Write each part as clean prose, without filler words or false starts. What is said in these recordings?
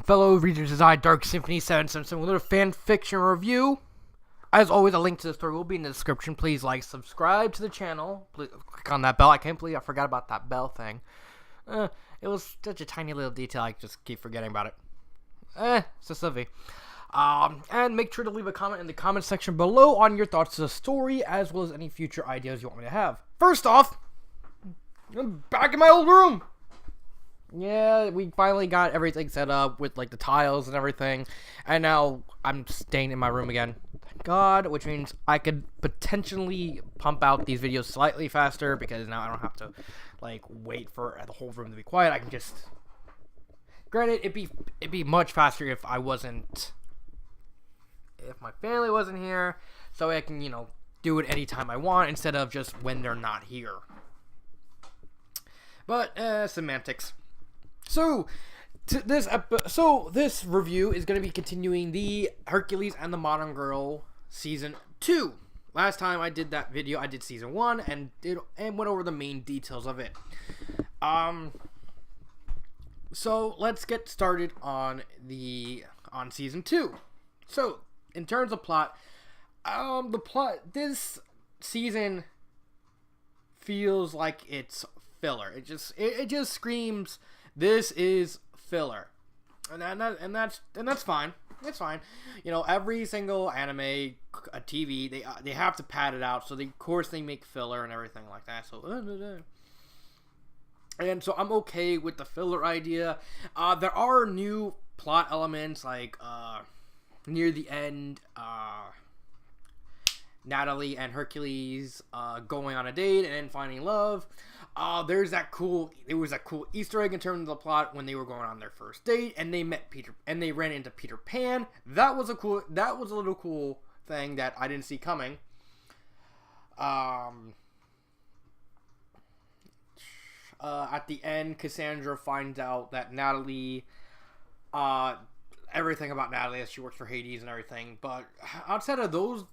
fellow readers? As I, Dark Symphony 777, with a fan fiction review. As always, a link to the story will be in the description. Please like, subscribe to the channel. Please click on that bell. I can't believe I forgot about that bell thing. It was such a tiny little detail. I just keep forgetting about it. It's just a V. And make sure to leave a comment in the comment section below on your thoughts to the story, as well as any future ideas you want me to have. First off, I'm back in my old room. Yeah, we finally got everything set up with like the tiles and everything, and now I'm staying in my room again. Thank God, which means I could potentially pump out these videos slightly faster because now I don't have to like wait for the whole room to be quiet. I can just. Granted, it'd be much faster if my family wasn't here, so I can do it anytime I want instead of just when they're not here. But semantics. So this review is going to be continuing the Hercules and the Modern Girl Season 2. Last time I did that video, I did Season 1 and went over the main details of it. So let's get started on Season 2. So, in terms of plot, this season feels like it's filler. It just screams, this is filler, and that's fine. It's fine. Every single anime, a TV, they have to pad it out, so of course they make filler and everything like that. So, and so I'm okay with the filler idea. There are new plot elements like near the end, Natalie and Hercules going on a date and then finding love. There was that cool Easter egg in terms of the plot when they were going on their first date and they met Peter and they ran into Peter Pan. That was a little cool thing that I didn't see coming. At the end, Cassandra finds out that Natalie, everything about Natalie, that she works for Hades and everything. But outside of those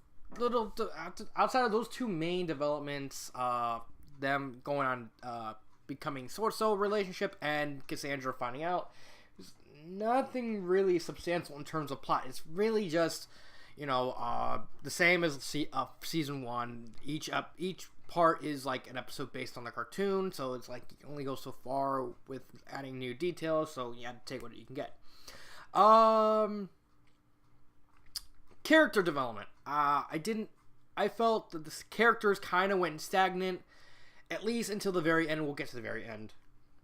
two main developments, them going on becoming so relationship and Cassandra finding out, there's nothing really substantial in terms of plot. It's really just the same as season 1. Each part is like an episode based on the cartoon, so it's like you can only go so far with adding new details, so you have to take what you can get. Character development. I felt that the characters kind of went stagnant, at least until the very end. We'll get to the very end.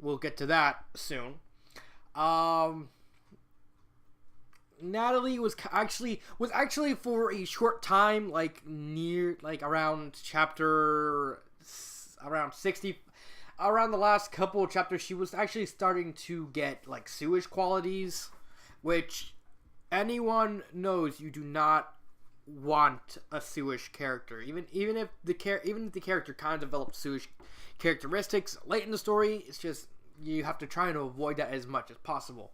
We'll get to that soon. Natalie was actually for a short time, around 60, around the last couple of chapters, she was actually starting to get like sewage qualities, which anyone knows you do not want a sewage character. Even if the character kind of develops sewage characteristics late in the story, it's just you have to try to avoid that as much as possible.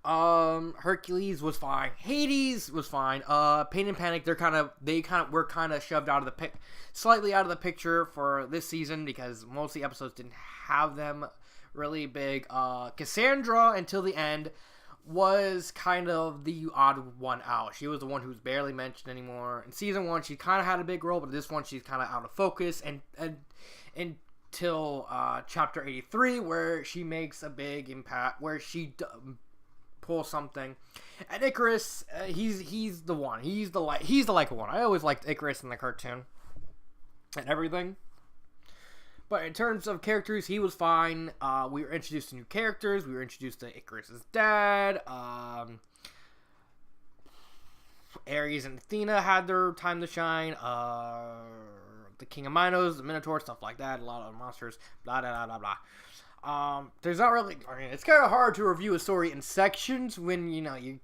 Hercules was fine. Hades was fine. Pain and Panic, they were kind of shoved out of slightly out of the picture for this season because most of the episodes didn't have them really big. Cassandra, until the end, was kind of the odd one out. She was the one who was barely mentioned anymore. In season 1, she kind of had a big role, but this one she's kind of out of focus and until chapter 83, where she makes a big impact, where she pull something. And Icarus, he's the one. He's the Leica one. I always liked Icarus in the cartoon and everything. But in terms of characters, he was fine. We were introduced to new characters. We were introduced to Icarus's dad. Ares and Athena had their time to shine. The King of Minos, the Minotaur, stuff like that. A lot of monsters. Blah blah blah blah. There's not really. I mean, it's kind of hard to review a story in sections when you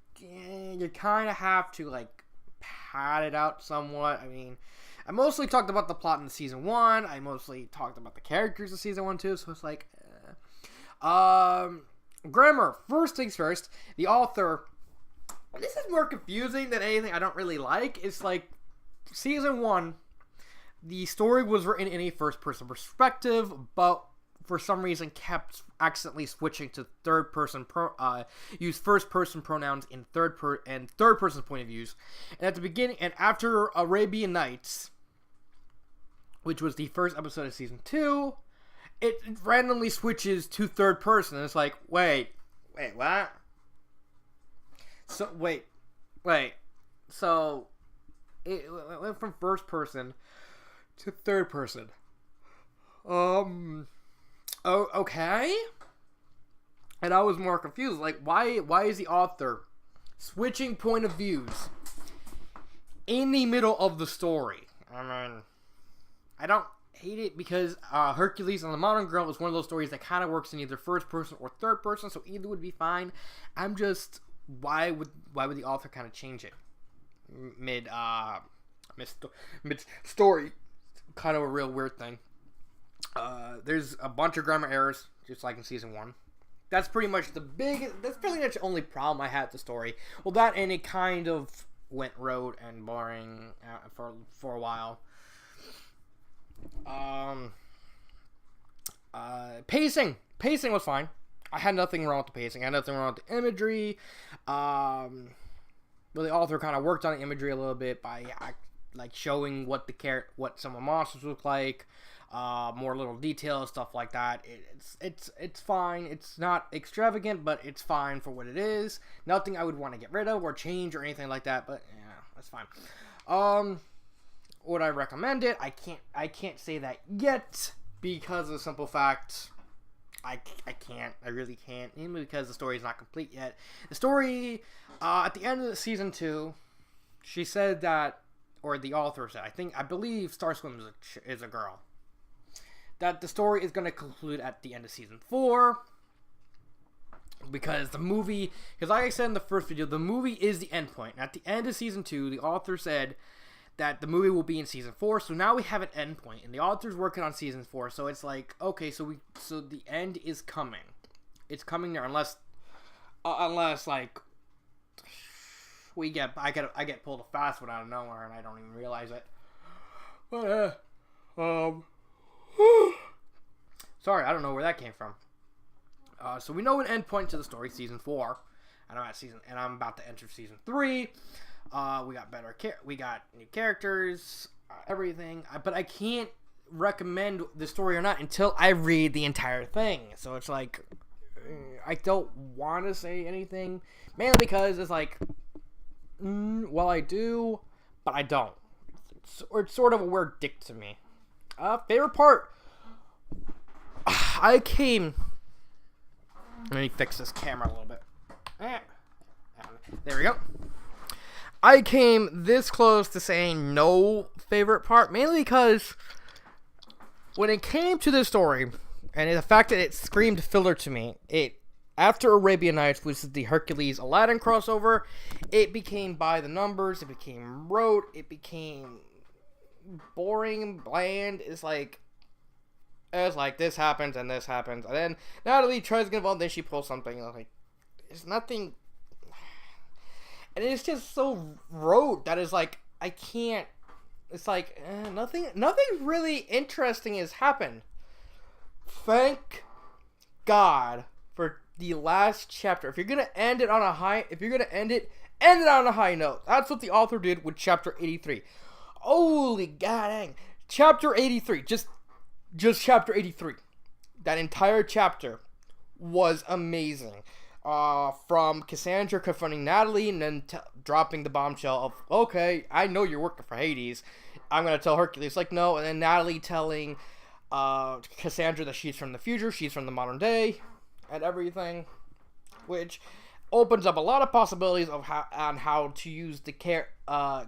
kind of have to like pad it out somewhat. I mean, I mostly talked about the plot in season 1. I mostly talked about the characters in season 1 too. So it's like, grammar. First things first. The author. This is more confusing than anything I don't really like. It's like season 1. The story was written in a first-person perspective, but for some reason kept accidentally switching to third person use first person pronouns in third person's point of views. And at the beginning and after Arabian Nights, which was the first episode of season 2, it randomly switches to third person. And it's like, wait, what? So wait. So it went from first person to third person. Oh, okay. And I was more confused. Like, why is the author switching point of views in the middle of the story? I mean, I don't hate it because Hercules and the Modern Girl is one of those stories that kind of works in either first person or third person, so either would be fine. I'm just, why would the author kind of change it mid story? Kind of a real weird thing. There's a bunch of grammar errors, just like in season 1. That's pretty much that's pretty much the only problem I had with the story. Well, that and it kind of went rote and boring for a while. Pacing was fine. I had nothing wrong with the pacing. I had nothing wrong with the imagery. But the author kind of worked on the imagery a little bit by like showing what some of the monsters look like. More little details, stuff like that. It's fine. It's not extravagant, but it's fine for what it is. Nothing I would want to get rid of or change or anything like that. But yeah, that's fine. Would I recommend it? I can't say that yet because of the simple fact I can't. I really can't. Even because the story is not complete yet. The story at the end of season 2, she said that, or the author said, I believe starswim is a girl, that the story is going to conclude at the end of season 4. Because like I said in the first video, the movie is the end point. At the end of season 2, the author said that the movie will be in season 4. So now we have an end point, and the author's working on season 4. So it's like, okay, so the end is coming. It's coming there, unless like I get pulled a fast one out of nowhere, and I don't even realize it. But sorry, I don't know where that came from. So we know an end point to the story, season 4, and I'm about to enter season 3. We got new characters, everything, but I can't recommend the story or not until I read the entire thing. So it's like, I don't want to say anything, mainly because it's like, well, I do, but I don't. It's sort of a weird dick to me. Favorite part, let me fix this camera a little bit. There we go. I came this close to saying no favorite part, mainly because when it came to this story, and the fact that it screamed filler to me, after Arabian Nights, which is the Hercules Aladdin crossover, it became by the numbers, it became rote, it became boring and bland. It's like this happens and this happens, and then Natalie tries to get involved, then she pulls something, and I'm like, it's nothing. And it's just so rote that is like, I can't. It's like nothing really interesting has happened. Thank God for the last chapter. If you're gonna end it on a high, end it on a high note. That's what the author did with chapter 83. Holy god dang, chapter 83, just chapter 83. That entire chapter was amazing. From Cassandra confronting Natalie and then dropping the bombshell of, okay, I know you're working for Hades, I'm gonna tell Hercules, like, no, and then Natalie telling Cassandra that she's from the future, she's from the modern day, and everything, which opens up a lot of possibilities of how to use the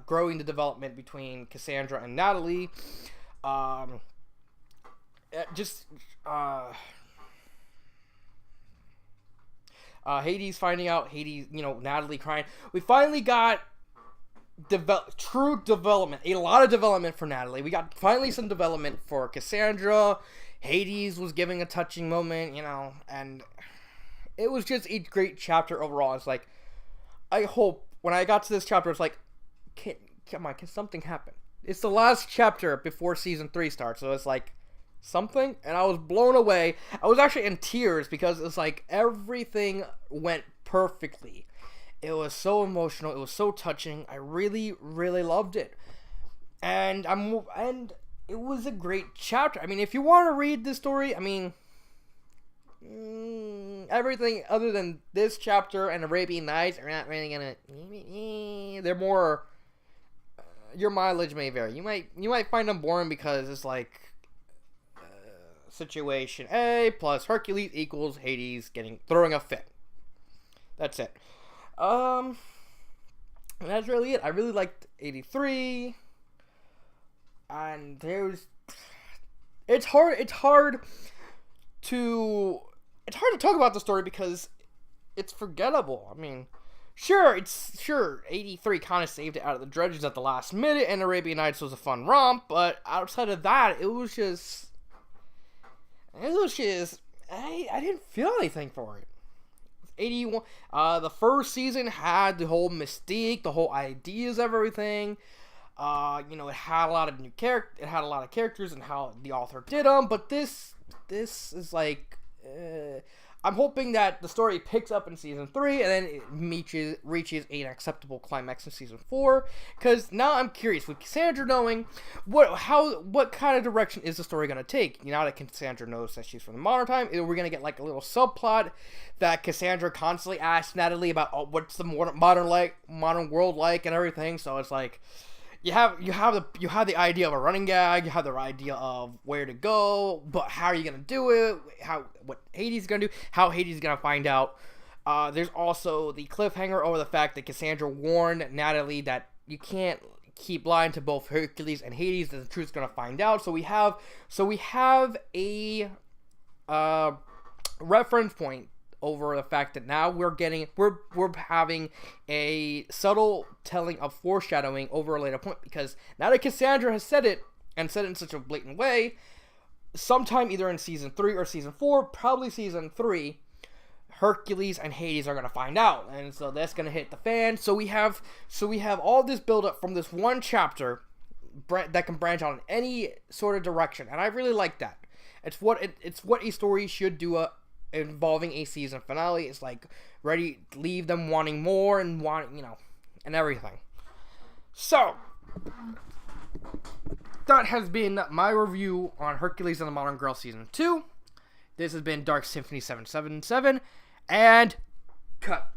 growing the development between Cassandra and Natalie. Hades finding out, Natalie crying. We finally got true development, a lot of development for Natalie. We got finally some development for Cassandra. Hades was giving a touching moment, and it was just a great chapter overall. It's like, I hope when I got to this chapter, it's like, can something happen? It's the last chapter before season 3 starts, so it's like, something, and I was blown away. I was actually in tears because it's like everything went perfectly. It was so emotional. It was so touching. I really, really loved it, and it was a great chapter. I mean, if you want to read this story, I mean, everything other than this chapter and Arabian Nights are not really gonna. They're more. Your mileage may vary. You might find them boring because it's like situation A plus Hercules equals Hades throwing a fit. That's it. And that's really it. I really liked 83. And it's hard to talk about the story because it's forgettable. I mean, sure 83 kind of saved it out of the dredges at the last minute, and Arabian Nights was a fun romp, but outside of that, it was just I didn't feel anything for it. 81. The first season had the whole mystique, the whole ideas of everything. It had a lot of characters and how the author did them. But this is like, I'm hoping that the story picks up in season 3 and then it reaches an acceptable climax in season 4. Because now I'm curious, with Cassandra knowing what kind of direction is the story going to take. Now that Cassandra knows that she's from the modern time, are we going to get like a little subplot that Cassandra constantly asks Natalie about what's the modern world like and everything. So it's like you have the idea of a running gag, you have the idea of where to go, but how are you gonna do it? What Hades is gonna do? How Hades is gonna find out? There's also the cliffhanger over the fact that Cassandra warned Natalie that you can't keep lying to both Hercules and Hades, that the truth's gonna find out. So we have a reference point over the fact that now we're having a subtle telling of foreshadowing over a later point, because now that Cassandra has said it, and said it in such a blatant way, sometime either in season 3 or season 4, probably season 3, Hercules and Hades are going to find out, and so that's going to hit the fan. So we have all this build up from this one chapter that can branch out in any sort of direction, and I really like that. It's what a story should do involving a season finale. It's like ready to leave them wanting more and and everything. So that has been my review on Hercules and the Modern Girl season 2. This has been Dark Symphony 777 and cut.